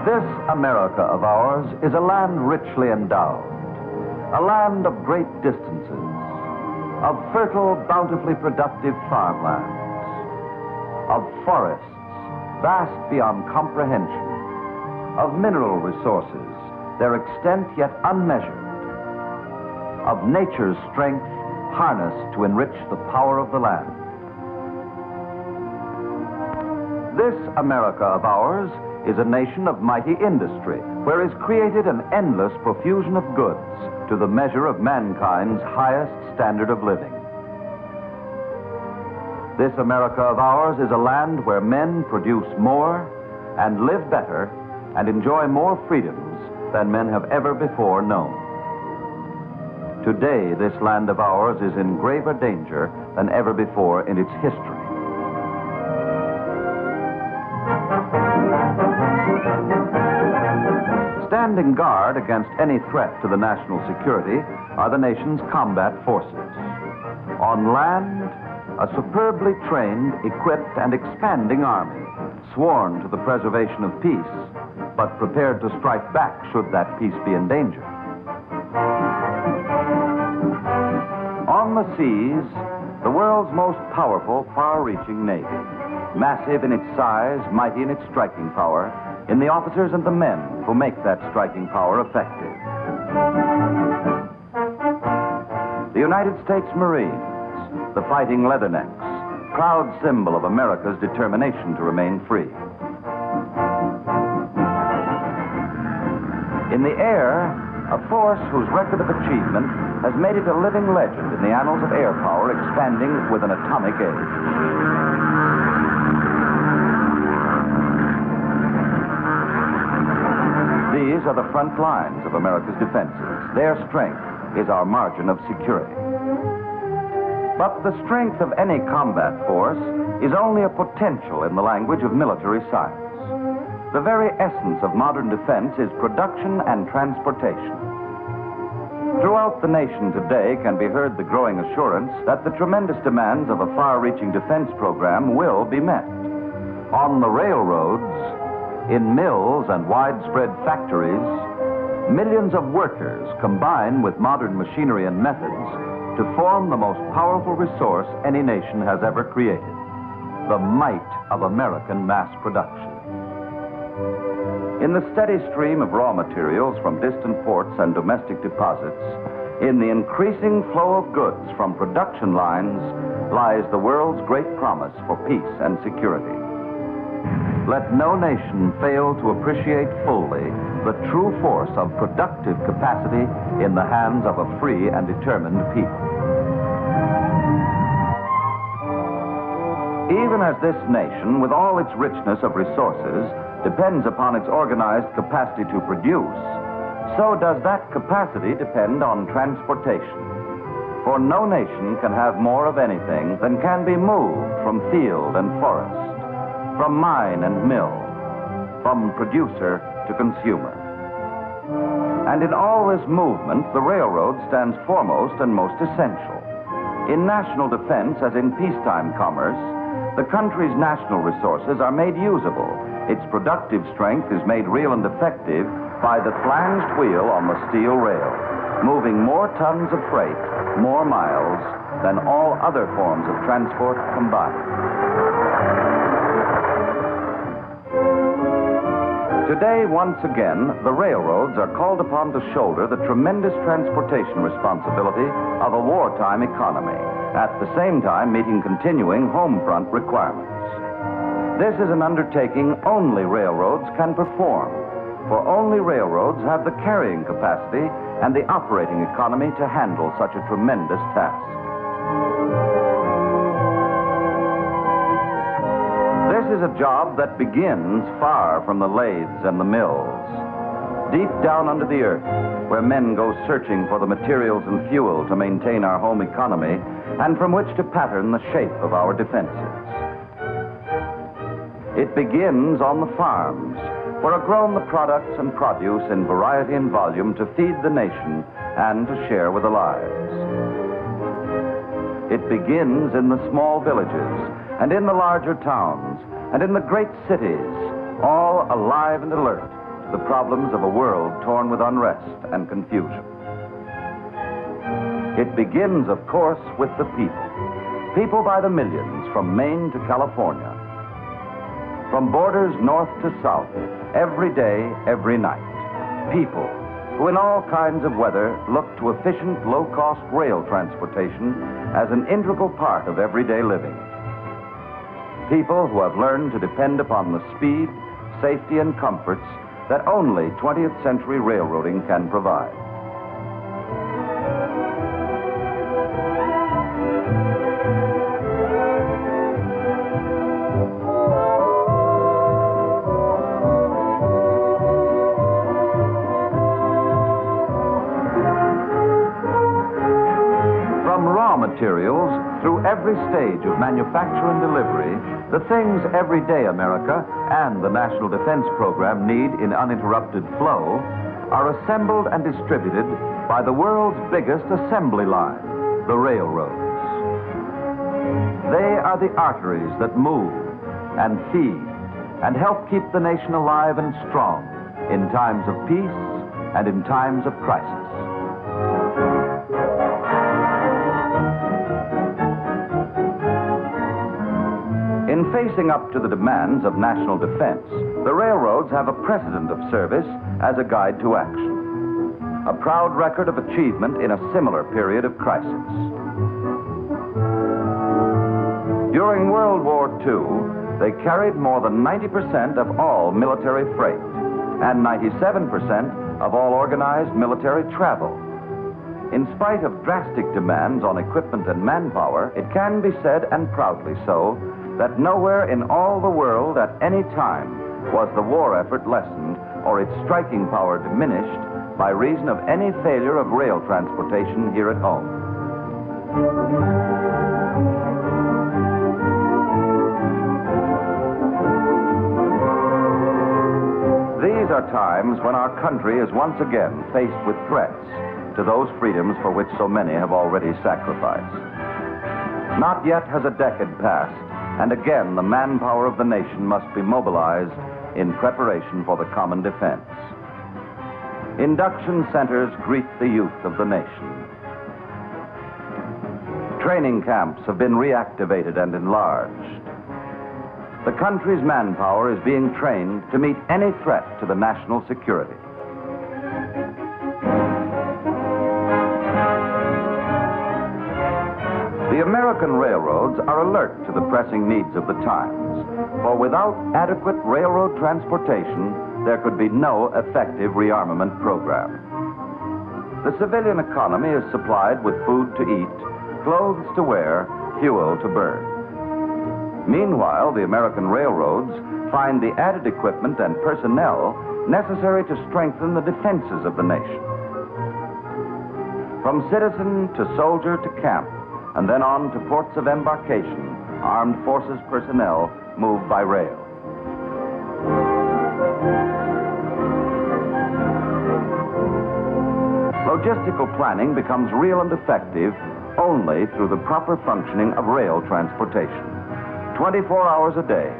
This America of ours is a land richly endowed, a land of great distances, of fertile, bountifully productive farmlands, of forests vast beyond comprehension, of mineral resources, their extent yet unmeasured, of nature's strength harnessed to enrich the power of the land. This America of ours is a nation of mighty industry, where is created an endless profusion of goods to the measure of mankind's highest standard of living. This America of ours is a land where men produce more and live better and enjoy more freedoms than men have ever before known. Today, this land of ours is in graver danger than ever before in its history. Standing guard against any threat to the national security are the nation's combat forces. On land, a superbly trained, equipped, and expanding army, sworn to the preservation of peace, but prepared to strike back should that peace be in danger. On the seas, the world's most powerful, far-reaching navy, massive in its size, mighty in its striking power, in the officers and the men who make that striking power effective. The United States Marines, the Fighting Leathernecks, proud symbol of America's determination to remain free. In the air, a force whose record of achievement has made it a living legend in the annals of air power, expanding with an atomic age. These are the front lines of America's defenses. Their strength is our margin of security. But the strength of any combat force is only a potential in the language of military science. The very essence of modern defense is production and transportation. Throughout the nation today can be heard the growing assurance that the tremendous demands of a far-reaching defense program will be met. On the railroads, in mills and widespread factories, millions of workers combine with modern machinery and methods to form the most powerful resource any nation has ever created, the might of American mass production. In the steady stream of raw materials from distant ports and domestic deposits, in the increasing flow of goods from production lines, lies the world's great promise for peace and security. Let no nation fail to appreciate fully the true force of productive capacity in the hands of a free and determined people. Even as this nation, with all its richness of resources, depends upon its organized capacity to produce, so does that capacity depend on transportation. For no nation can have more of anything than can be moved from field and forest, from mine and mill, from producer to consumer. And in all this movement, the railroad stands foremost and most essential. In national defense, as in peacetime commerce, the country's national resources are made usable. Its productive strength is made real and effective by the flanged wheel on the steel rail, moving more tons of freight, more miles, than all other forms of transport combined. Today, once again, the railroads are called upon to shoulder the tremendous transportation responsibility of a wartime economy, at the same time meeting continuing home front requirements. This is an undertaking only railroads can perform, for only railroads have the carrying capacity and the operating economy to handle such a tremendous task. This is a job that begins far from the lathes and the mills, deep down under the earth, where men go searching for the materials and fuel to maintain our home economy and from which to pattern the shape of our defenses. It begins on the farms, where are grown the products and produce in variety and volume to feed the nation and to share with the lives. It begins in the small villages and in the larger towns and in the great cities, all alive and alert, the problems of a world torn with unrest and confusion. It begins, of course, with the people. People by the millions from Maine to California. From borders north to south, every day, every night. People who in all kinds of weather look to efficient, low-cost rail transportation as an integral part of everyday living. People who have learned to depend upon the speed, safety, and comforts that only 20th century railroading can provide. Materials through every stage of manufacture and delivery, the things everyday America and the National Defense Program need in uninterrupted flow are assembled and distributed by the world's biggest assembly line, the railroads. They are the arteries that move and feed and help keep the nation alive and strong in times of peace and in times of crisis. In facing up to the demands of national defense, the railroads have a precedent of service as a guide to action, a proud record of achievement in a similar period of crisis. During World War II, they carried more than 90% of all military freight and 97% of all organized military travel. In spite of drastic demands on equipment and manpower, it can be said, and proudly so, that nowhere in all the world at any time was the war effort lessened or its striking power diminished by reason of any failure of rail transportation here at home. These are times when our country is once again faced with threats to those freedoms for which so many have already sacrificed. Not yet has a decade passed, and again, the manpower of the nation must be mobilized in preparation for the common defense. Induction centers greet the youth of the nation. Training camps have been reactivated and enlarged. The country's manpower is being trained to meet any threat to the national security. The American railroads are alert to the pressing needs of the times, for without adequate railroad transportation, there could be no effective rearmament program. The civilian economy is supplied with food to eat, clothes to wear, fuel to burn. Meanwhile, the American railroads find the added equipment and personnel necessary to strengthen the defenses of the nation. From citizen to soldier to camp, and then on to ports of embarkation, armed forces personnel move by rail. Logistical planning becomes real and effective only through the proper functioning of rail transportation. 24 hours a day,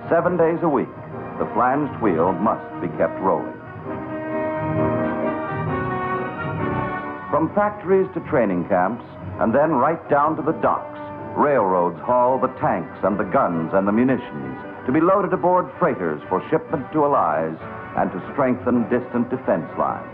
7 days a week, the flanged wheel must be kept rolling. From factories to training camps, and then right down to the docks, railroads haul the tanks and the guns and the munitions to be loaded aboard freighters for shipment to Allies and to strengthen distant defense lines.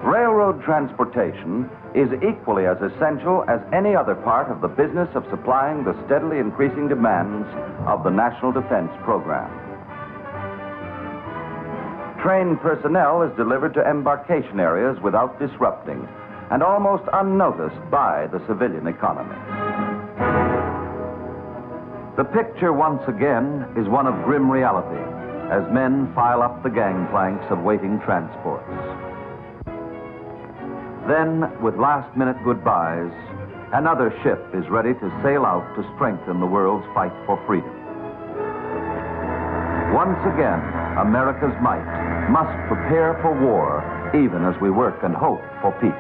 Railroad transportation is equally as essential as any other part of the business of supplying the steadily increasing demands of the National Defense Program. Trained personnel is delivered to embarkation areas without disrupting and almost unnoticed by the civilian economy. The picture once again is one of grim reality as men file up the gangplanks of waiting transports. Then, with last-minute goodbyes, another ship is ready to sail out to strengthen the world's fight for freedom. Once again, America's might must prepare for war, even as we work and hope for peace.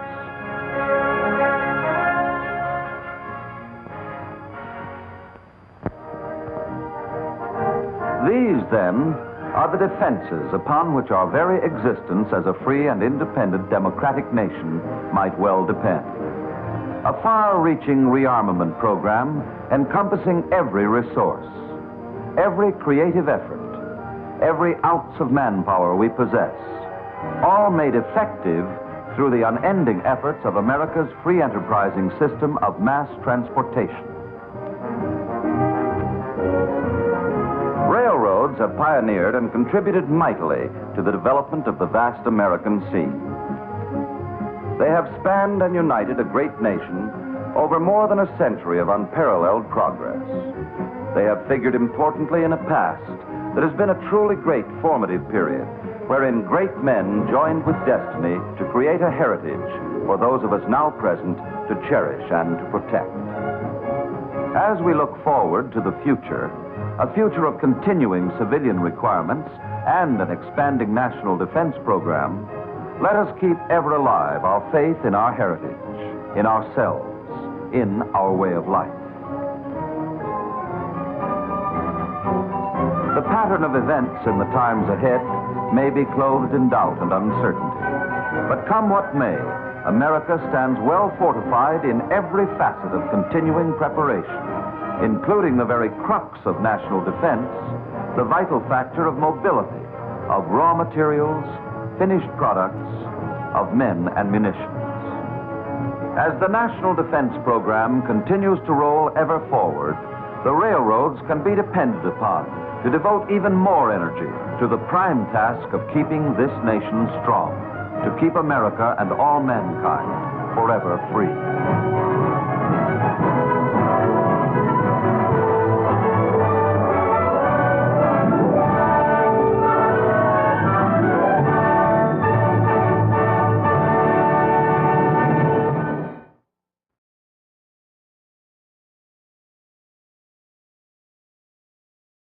These, then, are the defenses upon which our very existence as a free and independent democratic nation might well depend. A far-reaching rearmament program encompassing every resource, every creative effort, every ounce of manpower we possess, all made effective through the unending efforts of America's free enterprising system of mass transportation. Railroads have pioneered and contributed mightily to the development of the vast American scene. They have spanned and united a great nation over more than a century of unparalleled progress. They have figured importantly in a past that has been a truly great formative period, wherein great men joined with destiny to create a heritage for those of us now present to cherish and to protect. As we look forward to the future, a future of continuing civilian requirements and an expanding national defense program, let us keep ever alive our faith in our heritage, in ourselves, in our way of life. The pattern of events in the times ahead may be clothed in doubt and uncertainty. But come what may, America stands well fortified in every facet of continuing preparation, including the very crux of national defense, the vital factor of mobility, of raw materials, finished products, of men and munitions. As the National Defense Program continues to roll ever forward, the railroads can be depended upon to devote even more energy to the prime task of keeping this nation strong, to keep America and all mankind forever free.